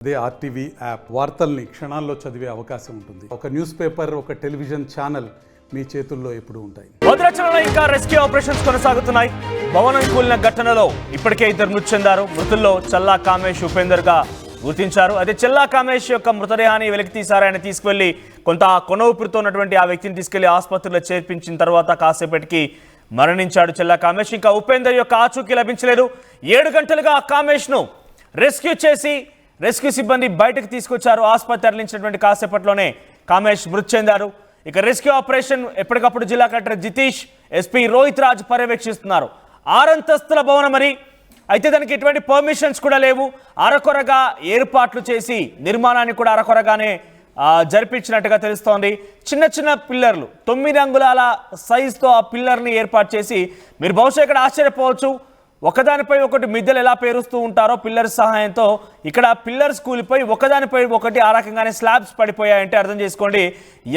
అదే RTV app వార్తల్ని క్షణాల్లో చదివే అవకాశం ఉంటుంది. ఒక న్యూస్ పేపర్, ఒక టెలివిజన్ ఛానల్ మీ చేతుల్లో ఎప్పుడూ ఉంటాయి. భద్రాచలంలో ఇంకా రెస్క్యూ ఆపరేషన్స్ కొనసాగుతున్నాయి. భవనం కూలిన ఘటనలో ఇప్పటికే 2 మృతి చెందారు. మృతుల్లో చల్లా కామేష్, ఉపేందర్ గా గుర్తించారు. అదే చల్లా కామేష్ యొక్క మృతదేహాన్ని వెలికి తీశారు. ఆయన తీసుకువెళ్లి కొంత కొన ఊపిరితో ఉన్నటువంటి ఆ వ్యక్తిని తీసుకెళ్లి ఆసుపత్రిలో చేర్పించిన తర్వాత కాసేపటికి మరణించాడు చల్లా కామేష్. ఇంకా ఉపేందర్ యొక్క ఆచూకీ లభించలేదు. 7 గంటలుగా కామేష్ ను రెస్క్యూ చేసి రెస్క్యూ సిబ్బంది బయటకు తీసుకొచ్చారు. ఆసుపత్రి తరలించినటువంటి కాసేపట్లోనే కామేష్ మృతి చెందారు. ఇక రెస్క్యూ ఆపరేషన్ ఎప్పటికప్పుడు జిల్లా కలెక్టర్ జితీష్, ఎస్పీ రోహిత్ రాజ్ పర్యవేక్షిస్తున్నారు. 6 అంతస్తుల భవనం మరి, అయితే దానికి ఎటువంటి పర్మిషన్స్ కూడా లేవు. అరకొరగా ఏర్పాట్లు చేసి నిర్మాణాన్ని కూడా అరకొరగానే జరిపించినట్టుగా తెలుస్తోంది. చిన్న చిన్న పిల్లర్లు, 9 అంగుళాల సైజుతో ఆ పిల్లర్ని ఏర్పాటు చేసి, మీరు బహుశా ఇక్కడ ఆశ్చర్యపోవచ్చు, ఒకదానిపై ఒకటి మిద్దెలు ఎలా పేరుస్తూ ఉంటారో పిల్లర్స్ సహాయంతో ఇక్కడ పిల్లర్స్ కూలిపోయి ఒకదానిపై ఒకటి ఆ రకంగానే స్లాబ్స్ పడిపోయాయంటే అర్థం చేసుకోండి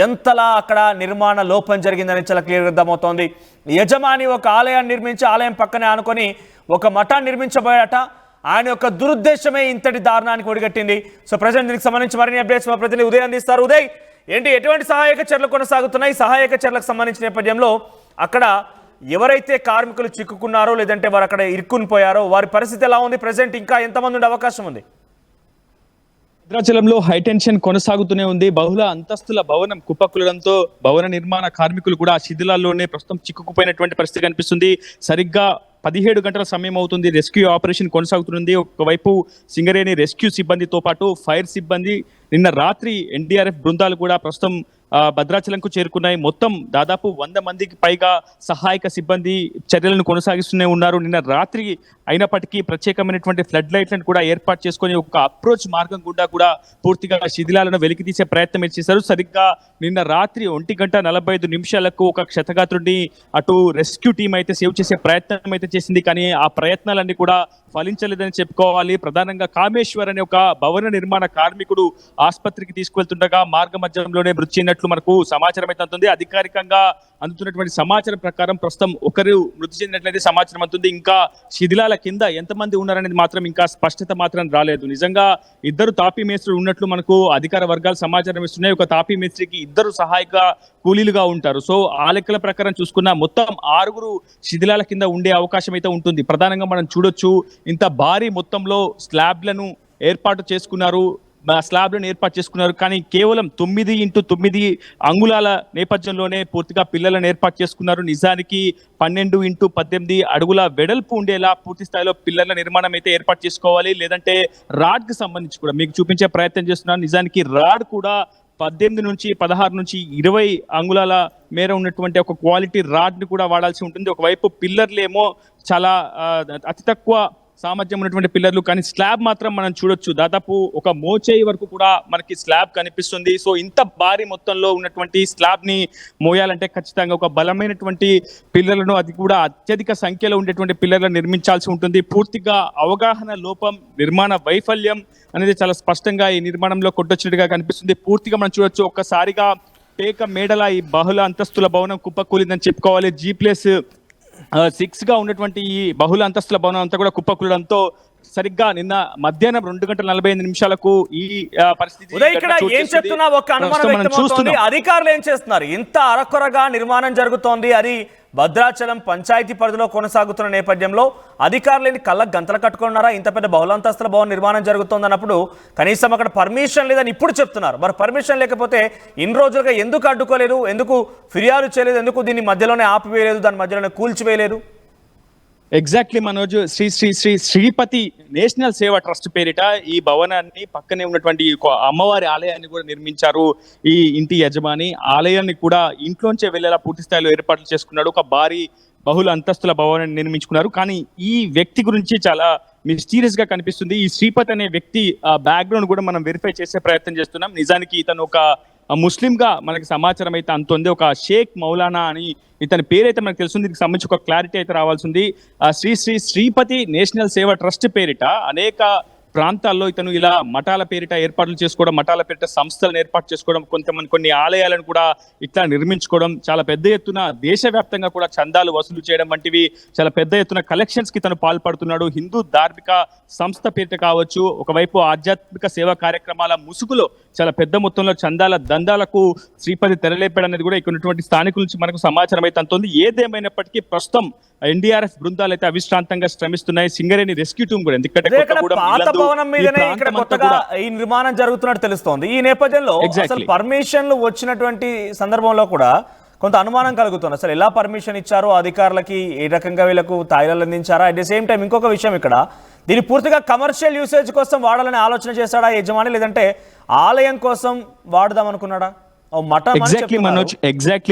ఎంతలా అక్కడ నిర్మాణ లోపం జరిగిందని చాలా క్లియర్గా అర్థమవుతోంది. యజమాని ఒక ఆలయాన్ని నిర్మించి ఆలయం పక్కనే ఆనుకొని ఒక మఠాన్ని నిర్మించబోయాట. ఆయన యొక్క దురుద్దేశమే ఇంతటి దారుణానికి ఒడిగట్టింది. సో ప్రజెంట్ దీనికి సంబంధించి మరిన్ని అప్డేట్స్ మా ప్రతినిధి ఉదయ్ అందిస్తారు. ఉదయ్, ఏంటి ఎటువంటి సహాయక చర్యలు కొనసాగుతున్నాయి? సహాయక చర్యలకు సంబంధించిన నేపథ్యంలో అక్కడ ఎవరైతే కార్మికులు చిక్కుకున్నారో లేదంటే వారు అక్కడ ఇరుక్కుని పోయారో వారి పరిస్థితి ఎలా ఉంది? ప్రజెంట్ ఇంకా ఎంతమంది ఉండే అవకాశం ఉంది? భద్రాచలంలో హైటెన్షన్ కొనసాగుతూనే ఉంది. బహుళ అంతస్తుల భవనం కుప్పకూలడంతో భవన నిర్మాణ కార్మికులు కూడా ఆ శిథిలాల్లోనే ప్రస్తుతం చిక్కుకుపోయినటువంటి పరిస్థితి కనిపిస్తుంది. సరిగ్గా 17 గంటల సమయం అవుతుంది. రెస్క్యూ ఆపరేషన్ కొనసాగుతుంది. ఒకవైపు సింగరేణి రెస్క్యూ సిబ్బందితో పాటు ఫైర్ సిబ్బంది, నిన్న రాత్రి ఎన్డీఆర్ఎఫ్ బృందాలు కూడా ప్రస్తుతం భద్రాచలంకు చేరుకున్నాయి. మొత్తం దాదాపు 100 మందికి పైగా సహాయక సిబ్బంది చర్యలను కొనసాగిస్తూనే ఉన్నారు. నిన్న రాత్రి అయినప్పటికీ ప్రత్యేకమైనటువంటి ఫ్లడ్ లైట్లను కూడా ఏర్పాటు చేసుకొని ఒక అప్రోచ్ మార్గం గుండా కూడా పూర్తిగా శిథిలాలను వెలికి తీసే ప్రయత్నం చేశారు. సరిగ్గా నిన్న రాత్రి 1:45 ఒక క్షతగాత్రుడిని అటు రెస్క్యూ టీం అయితే సేవ్ చేసే ప్రయత్నం అయితే చేసింది. కానీ ఆ ప్రయత్నాలన్నీ కూడా ఫలించలేదని చెప్పుకోవాలి. ప్రధానంగా కామేశ్వర్ అనే ఒక భవన నిర్మాణ కార్మికుడు ఆసుపత్రికి తీసుకువెళ్తుండగా మార్గ మధ్యంలోనే మృతి చెందినట్లు మనకు సమాచారం అయితే అందుతుంది. అధికారికంగా అందుతున్నటువంటి సమాచారం ప్రకారం ప్రస్తుతం ఒకరు మృతి చెందినట్లయితే సమాచారం అందుతుంది. ఇంకా శిథిలాల కింద ఎంతమంది ఉన్నారనేది మాత్రం ఇంకా స్పష్టత మాత్రం రాలేదు. నిజంగా 2 తాపీ మేస్త్రులు ఉన్నట్లు మనకు అధికార వర్గాలు సమాచారం ఇస్తున్నాయి. ఒక తాపీ మేస్త్రికి 2 సహాయక కూలీలుగా ఉంటారు. సో ఆ లెక్కల ప్రకారం చూసుకున్న మొత్తం 6 శిథిలాల కింద ఉండే అవకాశం అయితే ఉంటుంది. ప్రధానంగా మనం చూడొచ్చు, ఇంత భారీ మొత్తంలో స్లాబ్లను ఏర్పాటు చేసుకున్నారు. కానీ కేవలం 9x9 అంగుళాల నేపథ్యంలోనే పూర్తిగా పిల్లలను ఏర్పాటు చేసుకున్నారు. నిజానికి 12x18 అడుగుల వెడల్పు ఉండేలా పూర్తి స్థాయిలో పిల్లల నిర్మాణం అయితే ఏర్పాటు చేసుకోవాలి. లేదంటే రాడ్ కి సంబంధించి కూడా మీకు చూపించే ప్రయత్నం చేస్తున్నాను. నిజానికి రాడ్ కూడా 18 నుంచి 16 నుంచి 20 అంగుళాల మేర ఉన్నటువంటి ఒక క్వాలిటీ రాడ్ ని కూడా వాడాల్సి ఉంటుంది. ఒకవైపు పిల్లర్లేమో చాలా అతి తక్కువ సామర్థ్యం ఉన్నటువంటి పిల్లర్లు, కానీ స్లాబ్ మాత్రం మనం చూడొచ్చు దాదాపు ఒక మోచేయి వరకు కూడా మనకి స్లాబ్ కనిపిస్తుంది. సో ఇంత భారీ మొత్తంలో ఉన్నటువంటి స్లాబ్ ని మోయాలంటే ఖచ్చితంగా ఒక బలమైనటువంటి పిల్లర్లను, అది కూడా అత్యధిక సంఖ్యలో ఉండేటువంటి పిల్లర్లను నిర్మించాల్సి ఉంటుంది. పూర్తిగా అవగాహన లోపం, నిర్మాణ వైఫల్యం అనేది చాలా స్పష్టంగా ఈ నిర్మాణంలో కొట్టొచ్చినట్టుగా కనిపిస్తుంది. పూర్తిగా మనం చూడొచ్చు, ఒక్కసారిగా పేక మేడల ఈ బహుళ అంతస్తుల భవనం కుప్పకూలిందని చెప్పుకోవాలి. G+6 గా ఉన్నటువంటి ఈ బహుళ అంతస్తుల భవనం అంతా కూడా కుప్పకూలడంతో సరిగ్గా నిన్న మధ్యాహ్నం 2:45 ఈ పరిస్థితి. ఇక్కడ ఏం చెప్తున్నా ఒక అనుమానం వ్యక్తమవుతోంది. అధికారులు ఏం చేస్తున్నారు? ఇంత అరకొరగా నిర్మాణం జరుగుతోంది, అది భద్రాచలం పంచాయతీ పరిధిలో కొనసాగుతున్న నేపథ్యంలో అధికారులు కళ్ళకు గంతలు కట్టుకున్నారా? ఇంత పెద్ద బహుళంతస్తుల భవన నిర్మాణం జరుగుతోంది అన్నప్పుడు కనీసం అక్కడ పర్మిషన్ లేదని ఇప్పుడు చెప్తున్నారు. మరి పర్మిషన్ లేకపోతే ఇన్ని రోజులుగా ఎందుకు అడ్డుకోలేదు? ఎందుకు ఫిర్యాదు చేయలేదు? ఎందుకు దీన్ని మధ్యలోనే ఆపివేయలేదు? దాని మధ్యలోనే కూల్చివేయలేదు? ఎగ్జాక్ట్లీ మనోజ్, శ్రీ శ్రీ శ్రీ శ్రీపతి నేషనల్ సేవా ట్రస్ట్ పేరిట ఈ భవనాన్ని పక్కనే ఉన్నటువంటి అమ్మవారి ఆలయాన్ని కూడా నిర్మించారు. ఈ ఇంటి యజమాని ఆలయాన్ని కూడా ఇంట్లోంచే వెళ్ళేలా పూర్తి స్థాయిలో ఏర్పాట్లు చేసుకున్నాడు. ఒక భారీ బహుళ అంతస్తుల భవనాన్ని నిర్మించుకున్నారు. కానీ ఈ వ్యక్తి గురించి చాలా మిస్టీరియస్ గా కనిపిస్తుంది. ఈ శ్రీపతి అనే వ్యక్తి బ్యాక్గ్రౌండ్ కూడా మనం వెరిఫై చేసే ప్రయత్నం చేస్తున్నాం. నిజానికి ఇతను ఒక ముస్లిం గా మనకి సమాచారం అయితే అంతుంది. ఒక షేక్ మౌలానా అని ఇతని పేరైతే మనకు తెలుస్తుంది. దీనికి సంబంధించి ఒక క్లారిటీ అయితే రావాల్సింది. శ్రీ శ్రీ శ్రీపతి నేషనల్ సేవా ట్రస్ట్ పేరిట అనేక ప్రాంతాల్లో ఇతను ఇలా మఠాల పేరిట ఏర్పాట్లు చేసుకోవడం, మఠాల పేరిట సంస్థలను ఏర్పాటు చేసుకోవడం, కొన్ని ఆలయాలను కూడా ఇట్లా నిర్మించుకోవడం, చాలా పెద్ద ఎత్తున దేశవ్యాప్తంగా కూడా చందాలు వసూలు చేయడం వంటివి చాలా పెద్ద ఎత్తున కలెక్షన్స్ కి తను పాల్పడుతున్నాడు. హిందూ ధార్మిక సంస్థ పేరిట కావచ్చు, ఒకవైపు ఆధ్యాత్మిక సేవా కార్యక్రమాల ముసుగులో చాలా పెద్ద మొత్తంలో చందాల దందాలకు శ్రీపతి తెరలేపాడు అనేది కూడా ఇక్కడ ఉన్నటువంటి స్థానికుల నుంచి మనకు సమాచారం అయితే అంతోంది. ఏదేమైనప్పటికీ ప్రస్తుతం ఎన్డీఆర్ఎఫ్ బృందాలు అయితే అవిశ్రాంతంగా శ్రమిస్తున్నాయి. సింగరేణి రెస్క్యూ టీం కూడా, ఎందుకంటే పాత భవనం మీదనే ఇక్కడ కొత్తగా ఈ నిర్మాణం జరుగుతున్నట్టు తెలుస్తోంది. ఈ నేపథ్యంలో అసలు పర్మిషన్లు వచ్చినటువంటి సందర్భంలో కూడా కొంత అనుమానం కలుగుతుంది. అసలు ఎలా పర్మిషన్ ఇచ్చారో అధికారులకి, ఏ రకంగా వీళ్ళకు తాయిలాలు అందించారా? అట్ ద సేమ్ టైం ఇంకొక విషయం, ఇక్కడ దీన్ని పూర్తిగా కమర్షియల్ యూసేజ్ కోసం వాడాలని ఆలోచన చేశాడా యజమాని, లేదంటే ఆలయం కోసం వాడదాం అనుకున్నాడా? ఎగ్జాక్ట్లీ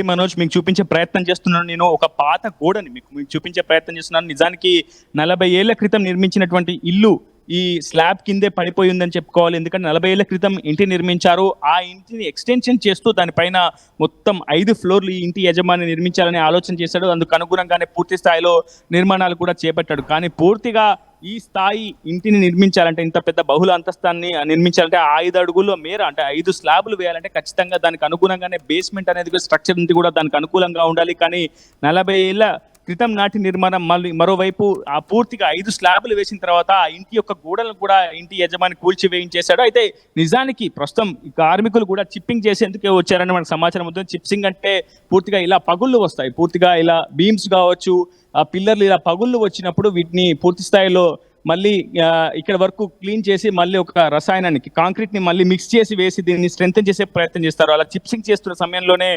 మనోజ్, మీకు చూపించే ప్రయత్నం చేస్తున్నాను. నేను ఒక పాత గోడని మీకు చూపించే ప్రయత్నం చేస్తున్నాను. నిజానికి 40 ఏళ్ల క్రితం నిర్మించినటువంటి ఇల్లు ఈ స్లాబ్ కిందే పడిపోయి ఉందని చెప్పుకోవాలి. ఎందుకంటే 40 ఏళ్ల క్రితం ఇంటి నిర్మించారు. ఆ ఇంటిని ఎక్స్టెన్షన్ చేస్తూ దానిపైన మొత్తం 5 ఫ్లోర్లు ఈ ఇంటి యజమాని నిర్మించాలని ఆలోచన చేశాడు. అందుకు అనుగుణంగానే పూర్తి స్థాయిలో నిర్మాణాలు కూడా చేపట్టాడు. కానీ పూర్తిగా ఈ స్థాయి ఇంటిని నిర్మించాలంటే, ఇంత పెద్ద బహుళ అంతస్తాన్ని నిర్మించాలంటే 5 అడుగుల మేర, అంటే 5 స్లాబులు వేయాలంటే ఖచ్చితంగా దానికి అనుగుణంగానే బేస్మెంట్ అనేది స్ట్రక్చర్ ఉంది కూడా దానికి అనుకూలంగా ఉండాలి. కానీ 40 ఏళ్ల క్రితం నాటి నిర్మాణం మరోవైపు ఆ పూర్తిగా 5 స్లాబులు వేసిన తర్వాత ఆ ఇంటి యొక్క గోడలను కూడా ఇంటి యజమాని కూల్చివేయించేశాడు. అయితే నిజానికి ప్రస్తుతం కార్మికులు కూడా చిప్పింగ్ చేసేందుకే వచ్చారని మనకు సమాచారం అవుతుంది. చిప్సింగ్ అంటే పూర్తిగా ఇలా పగుళ్ళు వస్తాయి, పూర్తిగా ఇలా బీమ్స్ కావచ్చు, ఆ పిల్లర్లు ఇలా పగుళ్ళు వచ్చినప్పుడు వీటిని పూర్తి స్థాయిలో మళ్ళీ ఇక్కడ వరకు క్లీన్ చేసి మళ్ళీ ఒక రసాయనానికి కాంక్రీట్ ని మళ్ళీ మిక్స్ చేసి వేసి దీన్ని స్ట్రెంథెన్ చేసే ప్రయత్నం చేస్తారు. అలా చిప్సింగ్ చేస్తున్న సమయంలోనే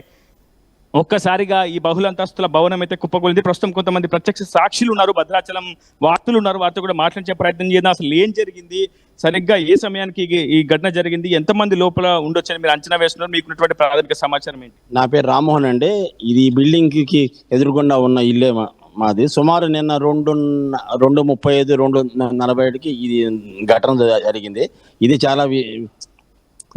ఒక్కసారిగా ఈ బహుళంతస్తుల భవనం అయితే కుప్పకూలింది. ప్రస్తుతం కొంతమంది ప్రత్యక్ష సాక్షులు ఉన్నారు, భద్రాచలం వార్తలు ఉన్నారు, వారితో కూడా మాట్లాడించే ప్రయత్నం చేద్దాం. అసలు ఏం జరిగింది, సరిగ్గా ఏ సమయానికి ఈ ఘటన జరిగింది, ఎంతమంది లోపల ఉండొచ్చని మీరు అంచనా వేస్తున్నారు, మీకున్నటువంటి ప్రాథమిక సమాచారం ఏంటి? నా పేరు రామ్మోహన్ అండి. ఇది బిల్డింగ్ కి ఎదురుగుండా ఉన్న ఇల్లే మాది. సుమారు నిన్న 2:35, 2:47కి ఇది ఘటన జరిగింది. ఇది చాలా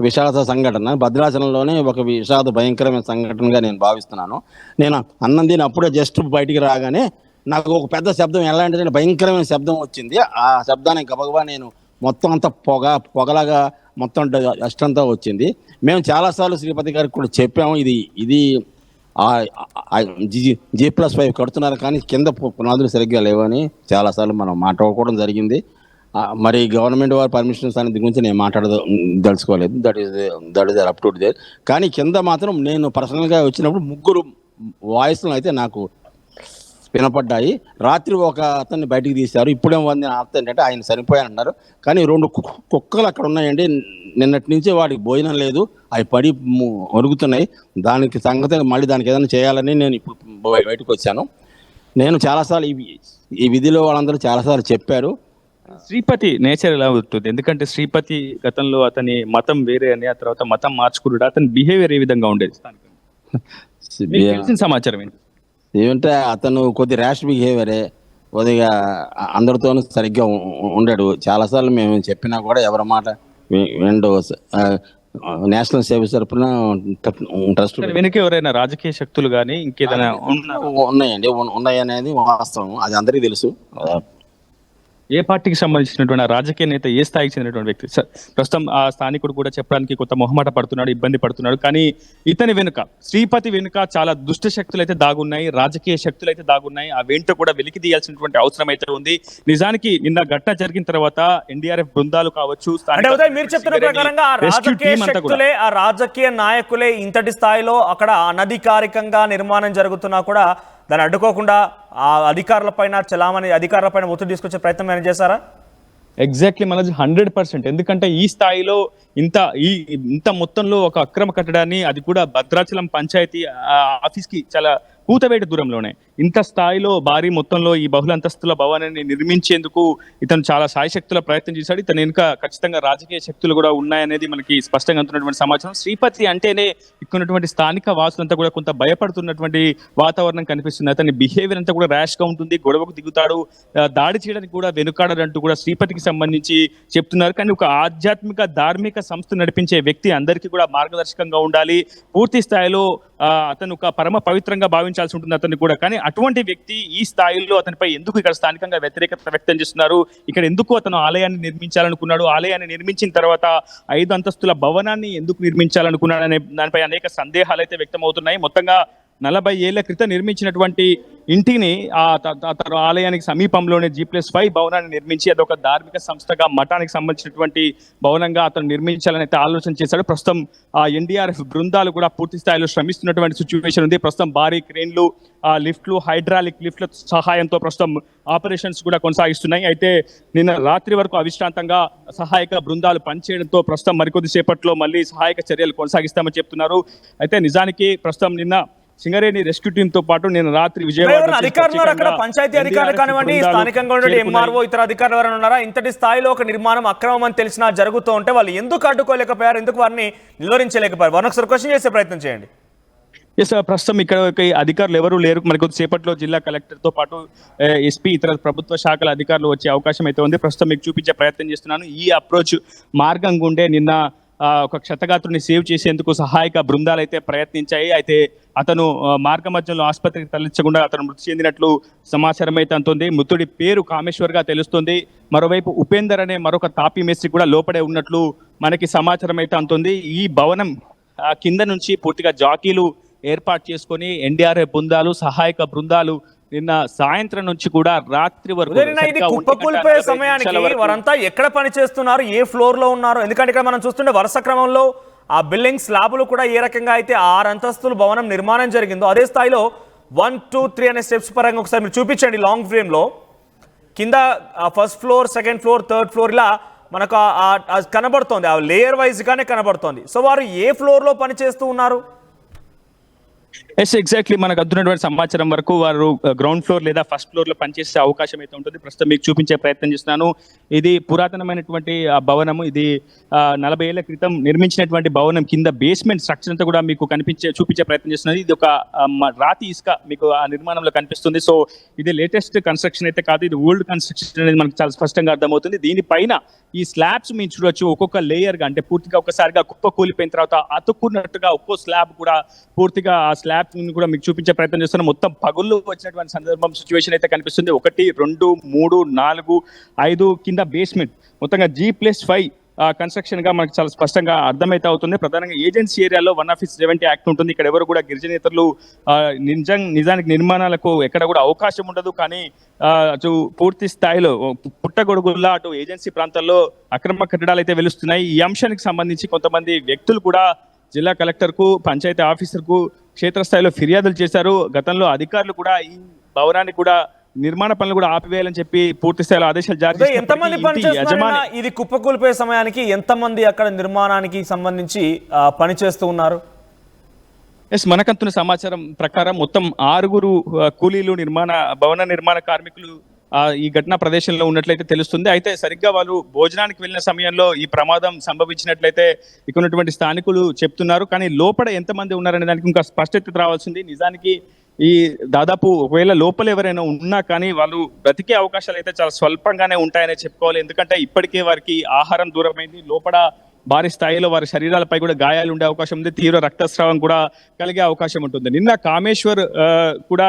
విషాద సంఘటన, భద్రాచలంలోనే ఒక విషాద భయంకరమైన సంఘటనగా నేను భావిస్తున్నాను. నేను అన్నం తిని అప్పుడే జస్ట్ బయటికి రాగానే నాకు ఒక పెద్ద శబ్దం, ఎలాంటిదంటే భయంకరమైన శబ్దం వచ్చింది. ఆ శబ్దానికి గబగబా నేను మొత్తం అంతా పొగలాగా మొత్తం డస్ట్ అంతా వచ్చింది. మేము చాలాసార్లు శ్రీపతి గారికి కూడా చెప్పాము, ఇది G+5 కడుతున్నారు కానీ కింద పునాదులు సరిగ్గా లేవని చాలాసార్లు మనం మాట్లాడుకోవడం జరిగింది. మరి గవర్నమెంట్ వారి పర్మిషన్స్ అనేది గురించి నేను మాట్లాడదలుచుకోలేదు. That is up to there. కానీ కింద మాత్రం నేను పర్సనల్గా వచ్చినప్పుడు 3 వాయిస్లు అయితే నాకు వినపడ్డాయి. రాత్రి ఒక అతన్ని బయటికి తీశారు. ఇప్పుడేం అర్థం ఏంటంటే ఆయన చనిపోయానన్నారు. కానీ 2 కుక్కలు అక్కడ ఉన్నాయండి. నిన్నటి నుంచి వాడికి భోజనం లేదు, అవి పడి ఒరుగుతున్నాయి. దానికి సంగతి మళ్ళీ దానికి ఏదైనా చేయాలని నేను ఇప్పుడు బయటకు వచ్చాను. నేను చాలాసార్లు ఈ విధిలో వాళ్ళందరూ చాలాసార్లు చెప్పారు. శ్రీపతి నేచర్ ఎలా ఉంటుంది? ఎందుకంటే శ్రీపతి గతంలో అతని మతం వేరే అని, ఆ తర్వాత మతం మార్చుకున్నాడు. అతని బిహేవియర్ ఏ విధంగా ఉండేది? సమాచారం ఏంటి? ఏమంటే అతను కొద్ది ర్యాష్ బిహేవియరే, కొద్దిగా అందరితోనూ సరిగ్గా ఉండడు. చాలాసార్లు మేము చెప్పినా కూడా ఎవరి మాట విండో. నేషనల్ సర్వీస్ తరఫున ట్రస్ట్ వెనుక ఎవరైనా రాజకీయ శక్తులు కానీ ఇంకేదైనా ఉన్నాయండి, ఉన్నాయనేది వాస్తవం, అది అందరికీ తెలుసు. ఏ పార్టీకి సంబంధించినటువంటి రాజకీయ నేత, ఏ స్థాయికి చెందినటువంటి వ్యక్తి? ప్రస్తుతం ఆ స్థానికుడు కూడా చెప్పడానికి కొంత మొహమాట పడుతున్నాడు, ఇబ్బంది పడుతున్నాడు. కానీ ఇతని వెనుక, శ్రీపతి వెనుక చాలా దుష్ట శక్తులు అయితే దాగున్నాయి, రాజకీయ శక్తులు అయితే దాగున్నాయి. ఆ వెంట కూడా వెలికి తీయాల్సినటువంటి అవసరం అయితే ఉంది. నిజానికి నిన్న ఘటన జరిగిన తర్వాత ఎన్డీఆర్ఎఫ్ బృందాలు కావచ్చు, మీరు చెప్తున్న ప్రకారంగా ఆ రాజకీయ నాయకులే ఇంతటి స్థాయిలో అక్కడ అనధికారికంగా నిర్మాణం జరుగుతున్నా కూడా దాన్ని అడ్డుకోకుండా ఆ అధికారులపైన ఒత్తిడి తీసుకొచ్చే ప్రయత్నం ఏమైనా చేశారా? ఎగ్జాక్ట్లీ మనది 100%. ఎందుకంటే ఈ స్థాయిలో ఇంత మొత్తంలో ఒక అక్రమ కట్టడాన్ని, అది కూడా భద్రాచలం పంచాయతీ ఆఫీస్కి చాలా కూతవేట దూరంలోనే ఇంత స్థాయిలో భారీ మొత్తంలో ఈ బహుళ అంతస్తుల భవనాన్ని నిర్మించేందుకు ఇతను చాలా సాయశక్తుల ప్రయత్నం చేశాడు. ఇతను వెనుక ఖచ్చితంగా రాజకీయ శక్తులు కూడా ఉన్నాయనేది మనకి స్పష్టంగా అందుతున్నటువంటి సమాచారం. శ్రీపతి అంటేనే ఇక్కడ స్థానిక వాసులంతా కూడా కొంత భయపడుతున్నటువంటి వాతావరణం కనిపిస్తుంది. అతని బిహేవియర్ అంతా కూడా ర్యాష్ గా ఉంటుంది, గొడవకు దిగుతాడు, దాడి చేయడానికి కూడా వెనుకాడడంటూ కూడా శ్రీపతికి సంబంధించి చెప్తున్నారు. కానీ ఒక ఆధ్యాత్మిక ధార్మిక సంస్థ నడిపించే వ్యక్తి అందరికీ కూడా మార్గదర్శకంగా ఉండాలి. పూర్తి స్థాయిలో అతను ఒక పరమ పవిత్రంగా భావించాల్సి ఉంటుంది అతన్ని కూడా. కానీ అటువంటి వ్యక్తి ఈ స్థాయిలో అతనిపై ఎందుకు ఇక్కడ స్థానికంగా వ్యతిరేకత వ్యక్తం చేస్తున్నారు, ఇక్కడ ఎందుకు అతను ఆలయాన్ని నిర్మించాలనుకున్నాడు, ఆలయాన్ని నిర్మించిన తర్వాత 5 అంతస్తుల భవనాన్ని ఎందుకు నిర్మించాలనుకున్నాడు అనే దానిపై అనేక సందేహాలు అయితే వ్యక్తం అవుతున్నాయి. మొత్తంగా 40 ఏళ్ల క్రితం నిర్మించినటువంటి ఇంటిని ఆలయానికి సమీపంలోనే G+5 భవనాన్ని నిర్మించి అదొక ధార్మిక సంస్థగా మఠానికి సంబంధించినటువంటి భవనంగా అతను నిర్మించాలని అయితే ఆలోచన చేశాడు. ప్రస్తుతం ఆ NDRF బృందాలు కూడా పూర్తి స్థాయిలో శ్రమిస్తున్నటువంటి సిచ్యువేషన్ ఉంది. ప్రస్తుతం భారీ క్రేన్లు, లిఫ్ట్లు, హైడ్రాలిక్ లిఫ్ట్ల సహాయంతో ప్రస్తుతం ఆపరేషన్స్ కూడా కొనసాగిస్తున్నాయి. అయితే నిన్న రాత్రి వరకు అవిశ్రాంతంగా సహాయక బృందాలు పనిచేయడంతో ప్రస్తుతం మరికొద్ది సేపట్లో మళ్ళీ సహాయక చర్యలు కొనసాగిస్తామని చెప్తున్నారు. అయితే నిజానికి ప్రస్తుతం నిన్న సింగరేణి రెస్క్యూ టీమ్ తో పాటు నేను రాత్రి విజయవాడ అధికారులు అక్కడ పంచాయతీ అధికారులు కానివ్వండి, స్థానికంగా ఉండే MRO ఇతర అధికారులు ఎవరైనా ఉన్నారా? ఇంతటి స్థాయిలో ఒక నిర్మాణం అక్రమం అని తెలిసినా జరుగుతూ ఉంటే వాళ్ళు ఎందుకు అడ్డుకోలేకపోయారు, ఎందుకు వారిని నిలువరించలేకపోయారు? వారిని ఒకసారి క్వశ్చన్ చేసే ప్రయత్నం చేయండి. ప్రస్తుతం ఇక్కడ అధికారులు ఎవరు లేరు. మరి కొద్దిసేపట్లో జిల్లా కలెక్టర్ తో పాటు SP ఇతర ప్రభుత్వ శాఖల అధికారులు వచ్చే అవకాశం అయితే ఉంది. ప్రస్తుతం మీకు చూపించే ప్రయత్నం చేస్తున్నాను. ఈ అప్రోచ్ మార్గం గుండే నిన్న ఒక క్షతగాత్రుని సేవ్ చేసేందుకు సహాయక బృందాలు అయితే ప్రయత్నించాయి. అయితే అతను మార్గ మధ్యలో ఆసుపత్రికి తరలించకుండా అతను మృతి చెందినట్లు సమాచారం అయితే అందుతుంది. మృతుడి పేరు కామేశ్వర్ గా తెలుస్తుంది. మరోవైపు ఉపేందర్ అనే మరొక తాపీ మేస్త్రి కూడా లోపడే ఉన్నట్లు మనకి సమాచారం అయితే అందుతుంది. ఈ భవనం కింద నుంచి పూర్తిగా జాకీలు ఏర్పాటు చేసుకొని NDRF బృందాలు, సహాయక బృందాలు నిన్న సాయంత్రం నుంచి కూడా రాత్రి వరకు ఇది కుప్పకూలిపోయే సమయానికి వారంతా ఎక్కడ పని చేస్తున్నారు, ఏ ఫ్లోర్ లో ఉన్నారు? ఎందుకంటే ఇక్కడ మనం చూస్తుంటే వరుస క్రమంలో ఆ బిల్డింగ్ స్లాబులు కూడా ఏ రకంగా అయితే 6 అంతస్తుల భవనం నిర్మాణం జరిగిందో అదే స్థాయిలో 1, 2, 3 అనే స్టెప్స్ పరంగా ఒకసారి మీరు చూపించండి. లాంగ్ ఫ్రేమ్ లో కింద first floor, second floor, third floor ఇలా మనకు కనబడుతోంది. ఆ లేయర్ వైజ్ గానే కనబడుతోంది. సో వారు ఏ ఫ్లోర్ లో పని చేస్తూ ఉన్నారు? ఎగ్జాక్ట్లీ మనకు అందుతున్నటువంటి సమాచారం వరకు వారు గ్రౌండ్ ఫ్లోర్ లేదా ఫస్ట్ ఫ్లోర్ లో పనిచేసే అవకాశం అయితే ఉంటుంది. ప్రస్తుతం మీకు చూపించే ప్రయత్నం చేస్తున్నాను. ఇది పురాతనమైనటువంటి భవనము. ఇది 40 ఏళ్ల క్రితం నిర్మించినటువంటి భవనం. కింద బేస్మెంట్ స్ట్రక్చర్ అంతా కూడా మీకు చూపించే ప్రయత్నం చేస్తున్నది. ఇది ఒక రాతి ఇసుక మీకు ఆ నిర్మాణంలో కనిపిస్తుంది. సో ఇది లేటెస్ట్ కన్స్ట్రక్షన్ అయితే కాదు, ఇది ఓల్డ్ కన్స్ట్రక్షన్ అనేది మనకు చాలా స్పష్టంగా అర్థమవుతుంది. దీనిపైన ఈ స్లాబ్స్ మీరు చూడొచ్చు, ఒక్కొక్క లేయర్ గా అంటే పూర్తిగా ఒకసారిగా కుప్ప కూలిపోయిన తర్వాత అతుక్కున్నట్టుగా ఒక్కో స్లాబ్ కూడా పూర్తిగా ఆ స్లాబ్ కూడా మీకు చూపించే ప్రయత్నం చేస్తున్నాం. మొత్తం పగుళ్ళు వచ్చినటువంటి సందర్భం సిచ్యువేషన్ అయితే కనిపిస్తుంది. 1, 2, 3, 4, 5 కింద బేస్మెంట్ మొత్తంగా G+5 కన్స్ట్రక్షన్ గా మనకు చాలా స్పష్టంగా అర్థమైతే అవుతుంది. ప్రధానంగా ఏజెన్సీ ఏరియాలో 170 యాక్ట్ ఉంటుంది. ఇక్కడ ఎవరు కూడా గిరిజనేతరులు నిజానికి నిర్మాణాలకు ఎక్కడ కూడా అవకాశం ఉండదు. కానీ అటు పూర్తి స్థాయిలో పుట్టగొడుగుల్లా అటు ఏజెన్సీ ప్రాంతాల్లో అక్రమ కట్టడాలు అయితే వెలుస్తున్నాయి. ఈ అంశానికి సంబంధించి కొంతమంది వ్యక్తులు కూడా జిల్లా కలెక్టర్ కు, పంచాయతీ ఆఫీసర్ కు క్షేత్రస్థాయిలో ఫిర్యాదులు చేశారు. గతంలో అధికారులు కూడా ఈ భవనాన్ని కూడా నిర్మాణ పనులు కూడా ఆపివేయాలని చెప్పి పూర్తి స్థాయిలో ఆదేశాలు జారీ చేశారు. ఎంతమంది పనిచేస్తున్నారు? ఇది కుప్పకూలిపోయే సమయానికి ఎంతమంది అక్కడ నిర్మాణానికి సంబంధించి పనిచేస్తూ ఉన్నారు? మనకంతున్న సమాచారం ప్రకారం మొత్తం 6 కూలీలు, భవన నిర్మాణ కార్మికులు ఈ ఘటనా ప్రదేశంలో ఉన్నట్లయితే తెలుస్తుంది. అయితే సరిగ్గా వాళ్ళు భోజనానికి వెళ్ళిన సమయంలో ఈ ప్రమాదం సంభవించినట్లయితే ఇక్కడ ఉన్నటువంటి స్థానికులు చెప్తున్నారు. కానీ లోపల ఎంతమంది ఉన్నారనే దానికి ఇంకా స్పష్టత రావాల్సింది. నిజానికి ఈ దాదాపు ఒకవేళ లోపల ఎవరైనా ఉన్నా కానీ వాళ్ళు బ్రతికే అవకాశాలు అయితే చాలా స్వల్పంగానే ఉంటాయనే చెప్పుకోవాలి. ఎందుకంటే ఇప్పటికే వారికి ఆహారం దూరమైంది. లోపల భారీ స్థాయిలో వారి శరీరాలపై కూడా గాయాలు ఉండే అవకాశం ఉంది. తీవ్ర రక్తస్రావం కూడా కలిగే అవకాశం ఉంటుంది. నిన్న కామేశ్వర్ కూడా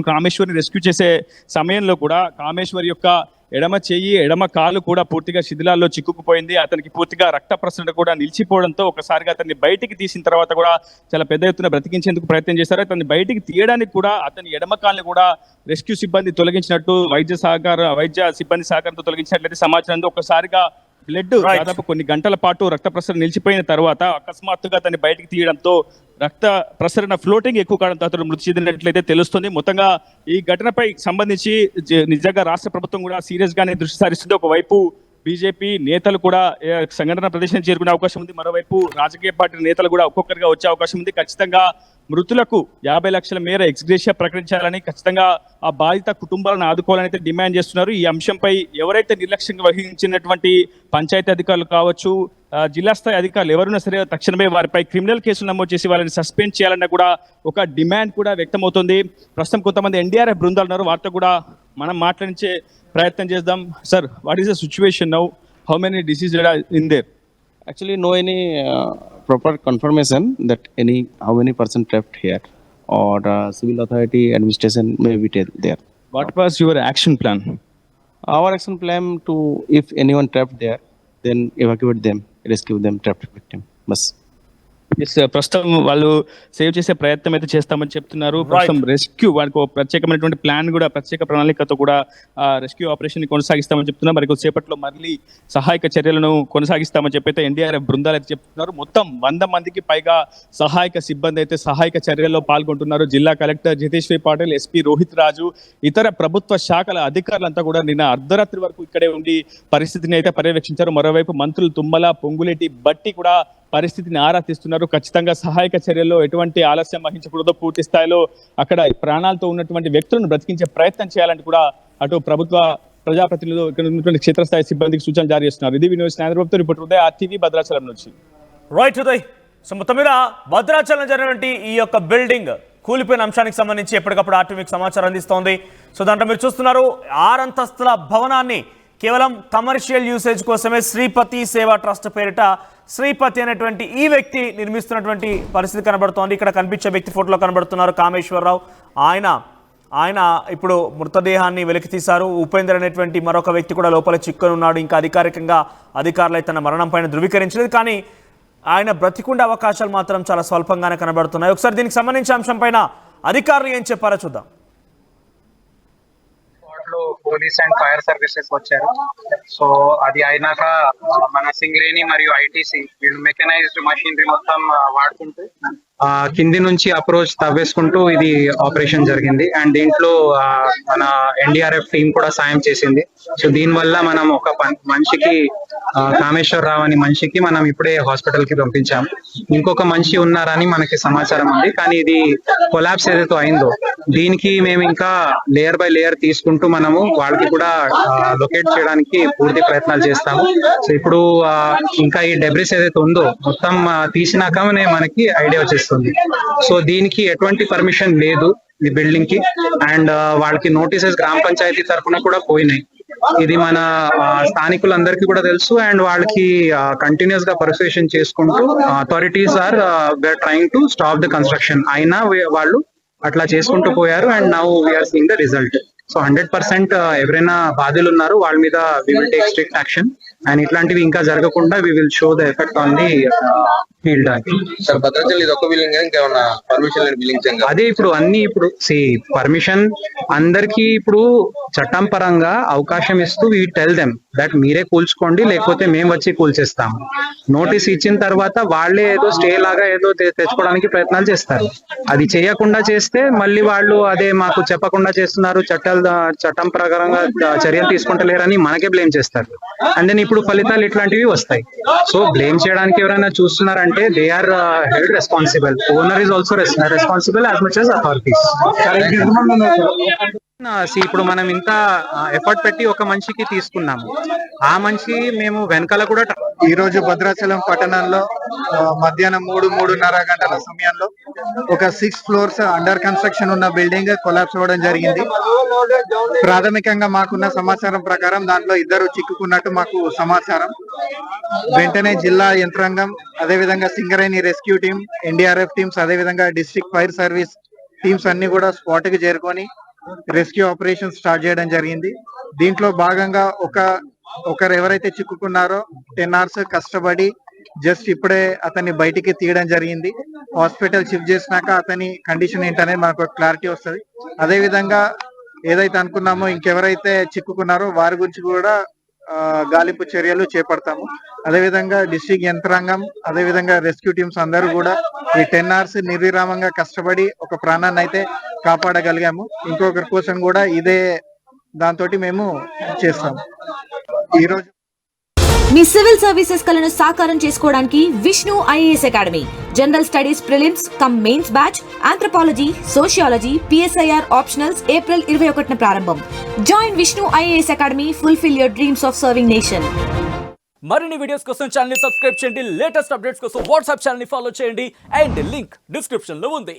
కామేశ్వర్ని రెస్క్యూ చేసే సమయంలో కూడా కామేశ్వర్ యొక్క ఎడమ చెయ్యి, ఎడమ కాలు కూడా పూర్తిగా శిథిలాల్లో చిక్కుకుపోయింది. అతనికి పూర్తిగా రక్త ప్రసరణ కూడా నిలిచిపోవడంతో ఒకసారిగా అతన్ని బయటికి తీసిన తర్వాత కూడా చాలా పెద్ద ఎత్తున బ్రతికించేందుకు ప్రయత్నం చేశారు. అతన్ని బయటికి తీయడానికి కూడా అతని ఎడమ కాల్ని కూడా రెస్క్యూ సిబ్బంది తొలగించినట్టు వైద్య సిబ్బంది సహకారంతో తొలగించినట్లయితే సమాచారంతో ఒకసారిగా బ్లడ్ దాదాపు కొన్ని గంటల పాటు రక్త ప్రసరణ నిలిచిపోయిన తర్వాత అకస్మాత్తుగా అతన్ని బయటికి తీయడంతో రక్త ప్రసరణ ఫ్లోటింగ్ ఎక్కువ కావడంతో అతను మృతి చెందినట్లయితే తెలుస్తుంది. మొత్తంగా ఈ ఘటనపై సంబంధించి నిజంగా రాష్ట్ర ప్రభుత్వం కూడా సీరియస్ గానే దృష్టి సారిస్తుంది. ఒకవైపు బీజేపీ నేతలు కూడా సంఘటన ప్రదేశం చేరుకునే అవకాశం ఉంది. మరోవైపు రాజకీయ పార్టీ నేతలు కూడా ఒక్కొక్కరిగా వచ్చే అవకాశం ఉంది. ఖచ్చితంగా మృతులకు 50 లక్షల మేర ఎక్స్గ్రేషియా ప్రకటించాలని, ఖచ్చితంగా ఆ బాధిత కుటుంబాలను ఆదుకోవాలని అయితే డిమాండ్ చేస్తున్నారు. ఈ అంశంపై ఎవరైతే నిర్లక్ష్యంగా వహించినటువంటి పంచాయతీ అధికారులు కావచ్చు, జిల్లా స్థాయి అధికారులు ఎవరున్నా సరే తక్షణమే వారిపై క్రిమినల్ కేసులు నమోదు చేసి వాళ్ళని సస్పెండ్ చేయాలన్న కూడా ఒక డిమాండ్ కూడా వ్యక్తమవుతుంది. ప్రస్తుతం కొంతమంది NDRF బృందాలు ఉన్నారు, వారితో కూడా మనం మాట్లాడించే ప్రయత్నం చేద్దాం. Sir, what is the situation now? How many deceased are in there? Actually, no any proper confirmation that how many person trapped here, or civil authority administration may be there. What was your action plan? Our action plan to, if anyone trapped there, then evacuate them, rescue them, trapped victim. Bas. Yes, ప్రస్తుతం వాళ్ళు save చేసే ప్రయత్నం అయితే చేస్తామని చెప్తున్నారు. ప్రస్తుతం rescue వారికి ఒక ప్రత్యేకమైనటువంటి ప్లాన్ కూడా, ప్రత్యేక ప్రణాళికతో కూడా రెస్క్యూ ఆపరేషన్ ని కొనసాగిస్తామని చెప్తున్నారు. మరి కొద్దిసేపట్లో మళ్ళీ సహాయక చర్యలను కొనసాగిస్తామని చెప్పి అయితే ఎన్డీఆర్ఎఫ్ బృందాలు అయితే చెప్తున్నారు. మొత్తం 100 మందికి పైగా సహాయక సిబ్బంది అయితే సహాయక చర్యల్లో పాల్గొంటున్నారు. జిల్లా కలెక్టర్ జితేశ్వరి పాటిల్, ఎస్పీ రోహిత్ రాజు, ఇతర ప్రభుత్వ శాఖల అధికారులంతా కూడా నిన్న అర్ధరాత్రి వరకు ఇక్కడే ఉండి పరిస్థితిని అయితే పర్యవేక్షించారు. మరోవైపు మంత్రులు తుమ్మల, పొంగులేటి, బట్టి కూడా పరిస్థితిని ఆరా తీస్తున్నారు. ఖచ్చితంగా సహాయక చర్యల్లో ఎటువంటి ఆలస్యం వహించకూడదు, పూర్తి స్థాయిలో అక్కడ ప్రాణాలతో ఉన్నటువంటి వ్యక్తులను బ్రతికించే ప్రయత్నం చేయాలని కూడా అటు ప్రభుత్వ ప్రజాప్రతినిధులు, ఇక్కడ ఉన్నటువంటి క్షేత్రస్థాయి సిబ్బందికి సూచన జారీ చేస్తున్నారు. ఇది వినోద్ నాయకులతో రిపోర్టర్ ఉదయ్, RTV భద్రాచలం నుంచి. రైట్ ఉదయ్. సో మొత్తం మీద భద్రాచలం జరిగినటువంటి ఈ యొక్క బిల్డింగ్ కూలిపోయిన అంశానికి సంబంధించి ఎప్పటికప్పుడు ఆర్టీవీకి సమాచారం అందిస్తోంది. సో దాంట్లో మీరు చూస్తున్నారు 6 అంతస్తుల భవనాన్ని కేవలం కమర్షియల్ యూసేజ్ కోసమే శ్రీపతి సేవా ట్రస్ట్ పేరిట శ్రీపతి అనేటువంటి ఈ వ్యక్తి నిర్మిస్తున్నటువంటి పరిస్థితి కనబడుతోంది. ఇక్కడ కనిపించే వ్యక్తి ఫోటోలో కనబడుతున్నారు కామేశ్వరరావు. ఆయన ఇప్పుడు మృతదేహాన్ని వెలికి తీశారు. ఉపేందర్ అనేటువంటి మరొక వ్యక్తి కూడా లోపల చిక్కుని ఉన్నాడు. ఇంకా అధికారికంగా అధికారులు తన మరణం పైన ధృవీకరించలేదు, కానీ ఆయన బ్రతికుండే అవకాశాలు మాత్రం చాలా స్వల్పంగానే కనబడుతున్నాయి. ఒకసారి దీనికి సంబంధించిన అంశం పైన అధికారులు ఏం చెప్పారో చూద్దాం. పోలీస్ అండ్ ఫైర్ సర్వీసెస్ వచ్చారు. సో అది అయినాక మన సింగరేణి మరియు ఐటీసీ వీళ్ళు మెకనైజ్డ్ మషినరీ మొత్తం వాడుకుంటూ కింది నుంచి అప్రోచ్ తవ్వేసుకుంటూ ఇది ఆపరేషన్ జరిగింది. అండ్ దీంట్లో మన ఎన్డీఆర్ఎఫ్ టీం కూడా సాయం చేసింది. సో దీనివల్ల మనం ఒక మనిషికి కామేశ్వరరావు అని మనిషికి మనం ఇప్పుడే హాస్పిటల్ కి పంపించాము. ఇంకొక మనిషి ఉన్నారని మనకి సమాచారం ఉంది, కానీ ఇది కొలాప్స్ ఏదైతే అయిందో దీనికి మేము ఇంకా లేయర్ బై లేయర్ తీసుకుంటూ మనము వాళ్ళకి కూడా లొకేట్ చేయడానికి పూర్తి ప్రయత్నాలు చేస్తాము. సో ఇప్పుడు ఇంకా ఈ డెబ్రిస్ ఏదైతే ఉందో మొత్తం తీసినాకనే మనకి ఐడియా వచ్చేస్తుంది. సో దీనికి ఎటువంటి పర్మిషన్ లేదు ఈ బిల్డింగ్ కి, అండ్ వాళ్ళకి నోటీసెస్ గ్రామ పంచాయతీ తరఫున కూడా పోయినాయి. ఇది మన స్థానికులందరికీ కూడా తెలుసు, అండ్ వాళ్ళకి కంటిన్యూస్ గా పర్సుయేషన్ చేసుకుంటూ authorities are trying to stop the construction. అయినా వాళ్ళు అట్లా చేసుకుంటూ పోయారు, and now we are seeing the result. So 100% ఎవరైనా బాధ్యులు ఉన్నారు వాళ్ళ మీద we will take strict action, and ఇట్లాంటివి ఇంకా జరగకుండా we will show the effect on the field. Sir Bhadrachalam ఇది ఒక బిల్డింగ్ ఇంకేమన్నా పర్మిషన్ లేని బిల్డింగ్స్? అదే ఇప్పుడు అన్ని ఇప్పుడు పర్మిషన్ అందరికి ఇప్పుడు చట్టం పరంగా అవకాశం ఇస్తూ వీ టెల్ దెమ్ దట్ మీరే కూల్చుకోండి, లేకపోతే మేము వచ్చి కూల్చేస్తాము. నోటీస్ ఇచ్చిన తర్వాత వాళ్ళే ఏదో స్టే లాగా ఏదో తెచ్చుకోవడానికి ప్రయత్నాలు చేస్తారు. అది చేయకుండా చేస్తే మళ్ళీ వాళ్ళు అదే మాకు చెప్పకుండా చేస్తున్నారు, చట్టం ప్రకారంగా చర్యలు తీసుకుంటలేరని మనకే బ్లేమ్ చేస్తారు. అండ్ దెన్ ఇప్పుడు ఫలితాలు ఇట్లాంటివి వస్తాయి. సో బ్లేమ్ చేయడానికి ఎవరైనా చూస్తున్నారంటే they are held responsible. Owner is also responsible as much as authorities. ఇప్పుడు మనం ఇంత ఎఫర్ట్ పెట్టి ఒక మనిషికి తీసుకున్నాము, ఆ మనిషి మేము వెనకాల కూడా ఈ రోజు భద్రాచలం పట్టణంలో మధ్యాహ్నం 3-3:30 గంటల సమయంలో ఒక 6 floors అండర్ కన్స్ట్రక్షన్ ఉన్న బిల్డింగ్ కొలాప్స్ అవ్వడం జరిగింది. ప్రాథమికంగా మాకున్న సమాచారం ప్రకారం దాంట్లో 2 చిక్కుకున్నట్టు మాకు సమాచారం. వెంటనే జిల్లా యంత్రాంగం, అదేవిధంగా Singareni rescue team, NDRF teams, అదేవిధంగా డిస్ట్రిక్ట్ ఫైర్ సర్వీస్ టీమ్స్ అన్ని కూడా స్పాట్ కి చేరుకొని రెస్క్యూ ఆపరేషన్ స్టార్ట్ చేయడం జరిగింది. దీంట్లో భాగంగా ఒకరు ఎవరైతే చిక్కుకున్నారో 10 hours కష్టపడి జస్ట్ ఇప్పుడే అతన్ని బయటికి తీయడం జరిగింది. హాస్పిటల్ షిఫ్ట్ చేసినాక అతని కండిషన్ ఏంటనేది మనకు క్లారిటీ వస్తుంది. అదే విధంగా ఏదైతే అనుకున్నామో ఇంకెవరైతే చిక్కుకున్నారో వారి గురించి కూడా గాలింపు చర్యలు చేపడతాము. అదేవిధంగా డిస్ట్రిక్ట్ యంత్రాంగం, అదేవిధంగా రెస్క్యూ టీమ్స్ అందరూ కూడా ఈ 10 hours నిర్విరామంగా కష్టపడి ఒక ప్రాణాన్ని అయితే కాపాడగలిగాము. ఇంకొకరి కోసం కూడా ఇదే దాంతో మేము చేస్తాము. ఈరోజు మీ సివిల్ సర్వీసెస్ కలను సాకారం చేసుకోవడానికి Vishnu IAS academy general studies prelims come mains batch, anthropology, sociology, PSIR optionals April 21న ప్రారంభం. Join Vishnu IAS academy, fulfil your dreams of serving nation. మరిన్ని వీడియోస్ కోసం ఛానల్ ని సబ్స్క్రైబ్ చేయండి, లేటెస్ట్ అప్డేట్స్ కోసం వాట్సాప్ ఛానల్ ని ఫాలో చేయండి, అండ్ లింక్ డిస్క్రిప్షన్ లో ఉంది.